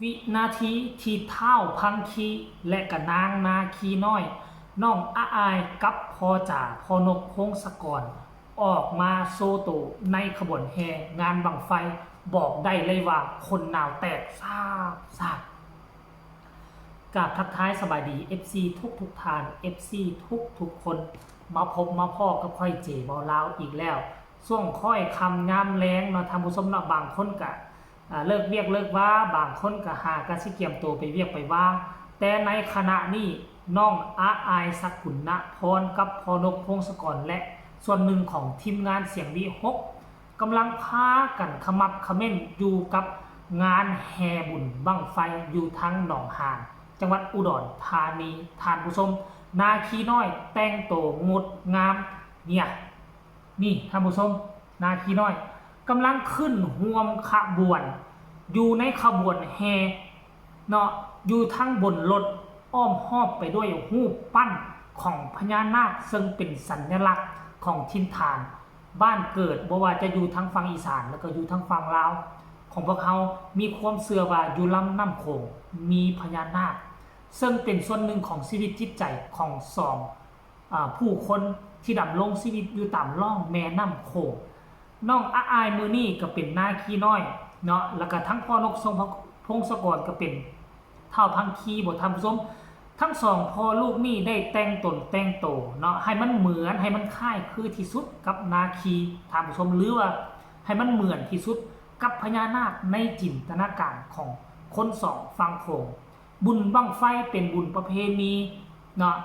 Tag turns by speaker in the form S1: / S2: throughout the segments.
S1: วินาทีที่เท้าพังคีและกะนางนาคีน้อยน้องอาอายกับพ่อจ่าพ่อนกพงศกรออกมาโซโตในขบวนแห่งานบังไฟบอกได้เลยว่าคนหนาวแตกซาบกราบทักทายสบายดี FC ทุกทาน FC ทุกคนมาพบมาพ่อกับค่อยเจบอลาวอีกแล้วช่วงค่อยคำงามแรงเนาะทำผู้ชมเนาะบางคนกะเลิกเวียกเลิกว่าบางคนก็หากระสิเกียมตัวไปเวียกไปว่าแต่ในขณะนี้น้องอาอายสักขุนณพรกับพอนกพงศกรและส่วนหนึ่งของทีมงานเสียงวิหกกำลังพากันขมับขม้นอยู่กับงานแห่บุญบั้งไฟอยู่ทั้งหนองหานจังหวัดอุดรธานีทานผู้ชมนาคีน้อยแต่งโตงดงามเนี่ยนี่ท่านผู้ชมนาคีน้อยกำลังขึ้นห่วมขบวนอยู่ในขบวนแห่เนาะอยู่ทั้งบนรถอ้อมหอบไปด้วยรูปปั้นของพญานาคซึ่งเป็นสัญลักษณ์ของถิ่นฐานบ้านเกิดบ่ว่าจะอยู่ทั้งฝั่งอีสานแล้วก็อยู่ทั้งฝั่งลาวของพวกเขามีความเชื่อว่าอยู่ลำน้ำโขงมีพญานาคซึ่งเป็นส่วนหนึ่งของชีวิตจิตใจของผู้คนที่ดำรงชีวิตอยู่ตามล่องแม่น้ำโขงน้องอาอายมือนี่ก็เป็นนาคีน้อยเนาะแล้วก็ทั้งพ่อนกทรงพงศกรก็เป็นเท่าพังคีบทธรรมสมทั้งสองพ่อลูกนี่ได้แต่งตนแต่งโตเนาะให้มันเหมือนให้มันคล้ายคือที่สุดกับนาคีท่านผู้ชมหรือว่าให้มันเหมือนที่สุดกับพญานาคในจินตนาการของคนสองฟังโขงบุญบั้งไฟเป็นบุญประเพณีเนาะ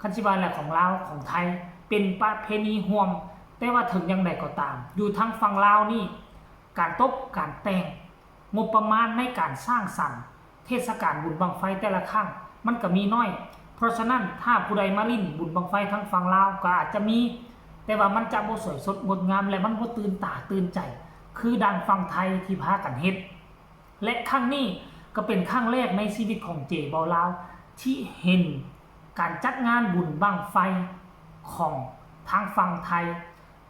S1: คันสิบาแหละของลาวของไทยเป็นประเพณีห่วมแต่ว่าถึงยังไงก็ตามอยู่ทั้งฝั่งลาวนี่การตกการแต่งงบประมาณในการสร้างสรรค์เทศกาลบุญบั้งไฟแต่ละครั้งมันก็มีน้อยเพราะฉะนั้นถ้าผู้ใดมาลิ้นบุญบั้งไฟทั้งฝั่งลาวก็อาจจะมีแต่ว่ามันจะบ่สวยสดงดงามและมันบ่ตื่นตาตื่นใจคือดังฝั่งไทยที่พากันเฮ็ดและครั้งนี้ก็เป็นครั้งแรกในชีวิตของเจเบาลาวที่เห็นการจัดงานบุญบั้งไฟของทางฝั่งไทย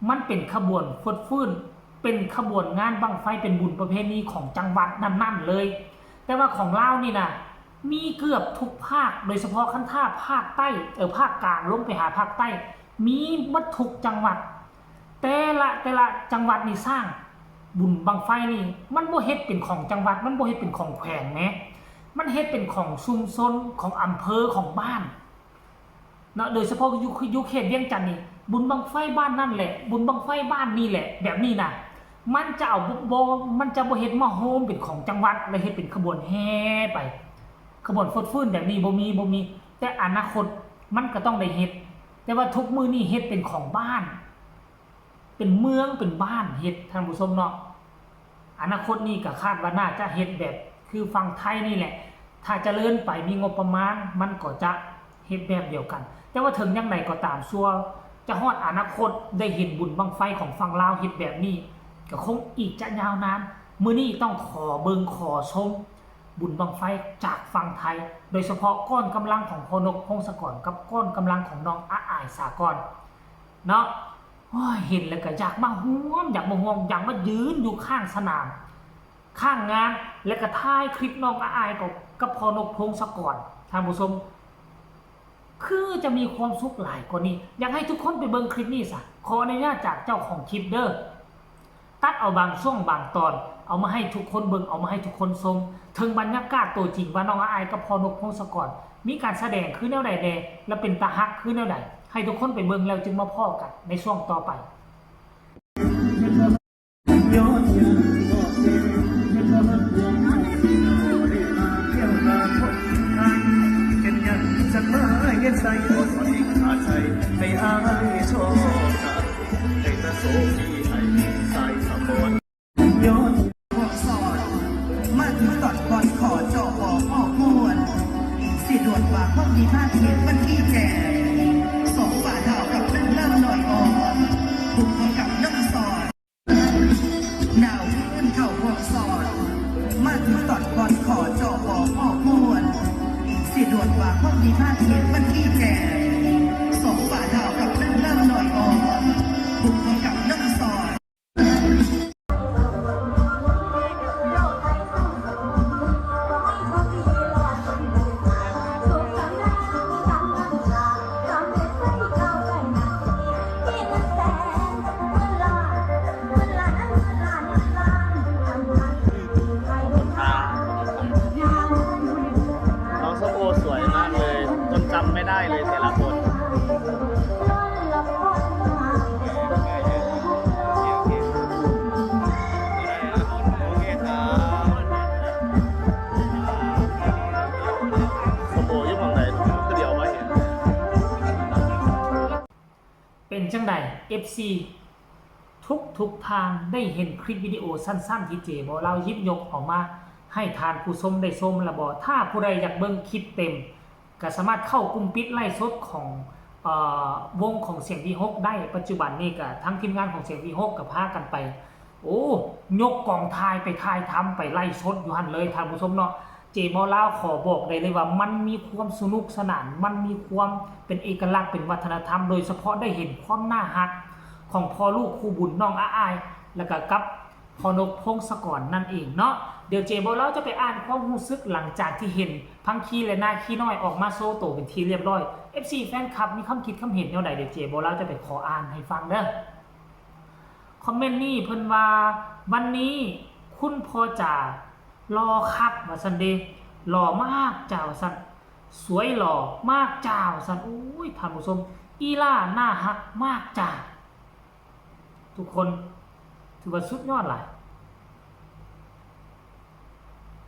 S1: มันเป็นขบวนฟดฟื้นเป็นขบวนงานบั้งไฟเป็นบุญประเพณีของจังหวัดนั่นๆเลยแต่ว่าของลาวนี่นะมีเกือบทุกภาคโดยเฉพาะขั้นท่าภาคใต้ภาคกลางลงไปหาภาคใต้มีวัตถุจังหวัดแต่ละจังหวัดนี่สร้างบุญบั้งไฟนี่มันบ่เฮ็ดเป็นของจังหวัดมันบ่เฮ็ดเป็นของแขวงแหมมันเฮ็ดเป็นของชุมชนของอำเภอของบ้านเนาะโดยเฉพาะอยู่เขตเวียงจันทน์นี่บุญบั้งไฟบ้านนั่นแหละบุญบั้งไฟบ้านนี่แหละแบบนี้น่ะมันจะเอามันจะบ่เฮ็ดมาโฮมเป็นของจังหวัดแล้วเฮ็ดเป็นขบวนแห่ไปขบวนฟดฟื้นแบบนี้บ่มีแต่อนาคตมันก็ต้องได้เฮ็ดแต่ว่าทุกมื้อนี้เฮ็ดเป็นของบ้านเป็นเมืองเป็นบ้านเฮ็ดท่านผู้ชมเนาะอนาคตนี้ก็คาดว่าน่าจะเฮ็ดแบบคือฝั่งไทยนี่แหละถ้าเจริญไปมีงบประมาณมันก็จะเฮ็ดแบบเดียวกันแต่ว่าถึงยังไงก็ตามซัวจะฮอดอนาคตได้เห็นบุญบั้งไฟของฝั่งลาวเฮ็ดแบบนี้ก็คงอีกจะยาวนานมื้อนี้ต้องขอเบิ่งขอชมบุญบั้งไฟจากฝั่งไทยโดยเฉพาะก้อนกำลังของพนกพงศกรกับก้อนกำลังของน้องอาอายสากรเนาะเห็นแล้วก็อยากมาห่วงอยากมายืนอยู่ข้างสนามข้างงานแล้วก็ถ่ายคลิปน้องอาอายกับพนกพงศกรท่านผู้ชมคือจะมีความสุขหลายกว่านี้อยากให้ทุกคนไปเบิ่งคลิปนี้ซะขออนุญาตจากเจ้าของคลิปเด้อตัดเอาบางช่วงบางตอนเอามาให้ทุกคนเบิ่งเอามาให้ทุกคนชมถึงบรรยากาศตัวจริงว่าน้องอาอายกับพนกพงศกรมีการแสดงคือแนวใดแน่และเป็นตาฮักคือแนวใดให้ทุกคนไปเบิ่งแล้วจึงมาพ้อกันในช่วงต่อไป
S2: ใส่หัวใส่ขาใส่ให้อายชอบให้ตะโสมีให้ใส่สะบอนย้อนพวกสอนมาถึงตอดก่อนขอจอบออกมวนสิด่วนว่าห้องมีท่าเทียนมันที่แก่สองฝ่าดาวกับเริ่มหน่อยอ่อนบุกกับน้ำสอนดาวขึ้นเข่าพวกสอนมาถึงตอดก่อนขอจอบออกมวนสิด่วนว่าห้องมีท่าเทียนมันที่แก่สองฝ่าดาวกับเริ่มหน่อยอ่อนบุกกับน้ำสอน
S1: งใด FC ทุกทางได้เห็นคลิปวิดีโอสั้นๆที่เจบอเรายิบยกออกมาให้ทานผู้ชมได้ชมละบอถ้าผู้ใดอยากเบิ่งคลิปเต็มก็สามารถเข้ากลุ่มปิดไล่สดของวงของเสียงวีฮกได้ปัจจุบันนี้ก็ทั้งทีมงานของเสียงวีฮกกับพากันไปโอ้ยกกองทายไปทายทำไปไล่สดอยู่หันเลยท่านผู้ชมเนาะเจบอลาวขอบอกได้เลยว่ามันมีความสนุกสนานมันมีความเป็นเอกลักษณ์เป็นวัฒนธรรมโดยเฉพาะได้เห็นความน่าฮักของพ่อลูกคู่บุญน้องอายแล้วก็กับพ่อนกพงศกรนั่นเองเนาะเดี๋ยวเจบอลาวจะไปอ่านความรู้สึกหลังจากที่เห็นพังคีและนาคีน้อยออกมาโซโตเป็นทีเรียบร้อย FC แฟนคลับมีคำคิดคำเห็นแนวใดเดี๋ยวเจบอลาวจะไปขออ่านให้ฟังเด้อคอมเมนต์นี่เพิ่นว่าวันนี้คุณพ่อจ๋ารอครับว่าซั่นเด้หล่อมากจ้าว่าซั่นสวยหล่อมากจ้าว่าซั่นอุ้ยท่านผู้ชมอีล่าหน้าฮักมากจ้าทุกคนถือว่าสุดยอดหลาย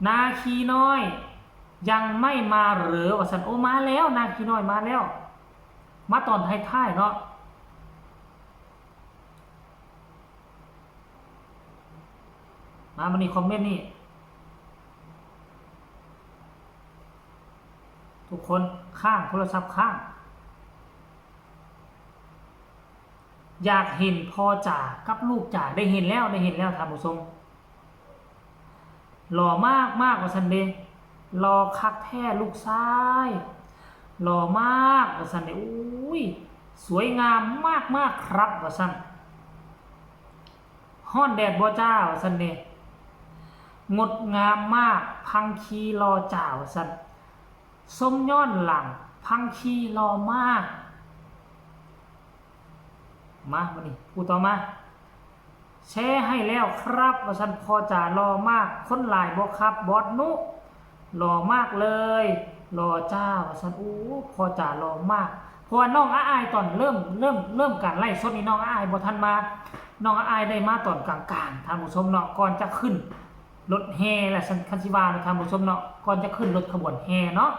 S1: นาคีน้อยยังไม่มาหรือว่าซั่นโอ้มาแล้วนาคีน้อยมาแล้วมาตอนท้ายๆเนาะมามันนี่คอมเมนต์นี่ทุกคนข้างโทรศัพท์ข้างอยากเห็นพ่อจ๋ากับลูกจ๋าได้เห็นแล้วท่านผู้ชมหล่อมากว่าซั่นเด้หล่อคักแท้ลูกชายหล่อมากว่าซั่นเด้อุ้ยสวยงามมากครับว่าซั่นฮ้อนแดดบ่จ้าว่าซั่นเด้งดงามมากพังคีรอจ่าวสันส้มย้อนหลังพังคีรอมากมาวันนี้พูดต่อมาแชร์ให้แล้วครับว่าสันพอจ่ารอมากคนหลายบ่ครับบอสนุรอมากเลยรอจ้าว่าสันอู้พอจ่ารอมากเพราะว่าน้องอายตอนเริ่มการไล่สดนี่น้องอายบ่ทันมาน้องอายได้มาตอนกลางๆท่านผู้ชมเนาะก่อนจะขึ้นรถแห่และคันสิวานะครับผู้ชมเนาะก่อนจะขึ้นรถขบวนแห่เนาะ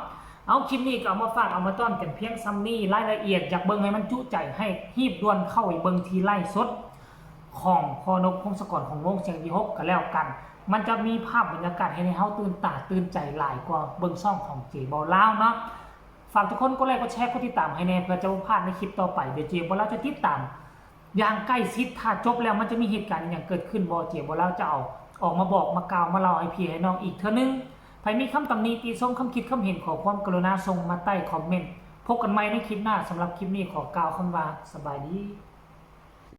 S1: เอาคลิปนี้ก็เอามาฝากเอามาต้อนกันเพียงซ้ำนี้รายละเอียดอยากเบิ่งให้มันจุใจให้ฮีบด่วนเข้าไปเบิ่งทีไล่สดของพ่อนกพงศกรของวงเสียงวีฮกกันแล้วกันมันจะมีภาพบรรยากาศให้เฮาตื่นตาตื่นใจหลายกว่าเบิ่งช่องของเจบอลลาวเนาะฝากทุกคนกดไลค์กดแชร์กดติดตามให้แน่เพื่อจะบ่พลาดในคลิปต่อไปเดี๋ยวเจบอลลาวจะติดตามอย่างใกล้ชิดถ้าจบแล้วมันจะมีเหตุการณ์อย่างเกิดขึ้นบ่เจบอลลาวจะเอาออกมาบอกมากล่าวมาเล่าให้พี่ให้น้องอีกเท่านึงใครมีคำตำหนิติชมคำคิดคำเห็นขอความกรุณาส่งมาใต้คอมเมนต์พบกันใหม่ในคลิปหน้าสำหรับคลิปนี้ขอกล่าวคำว่าสบายดี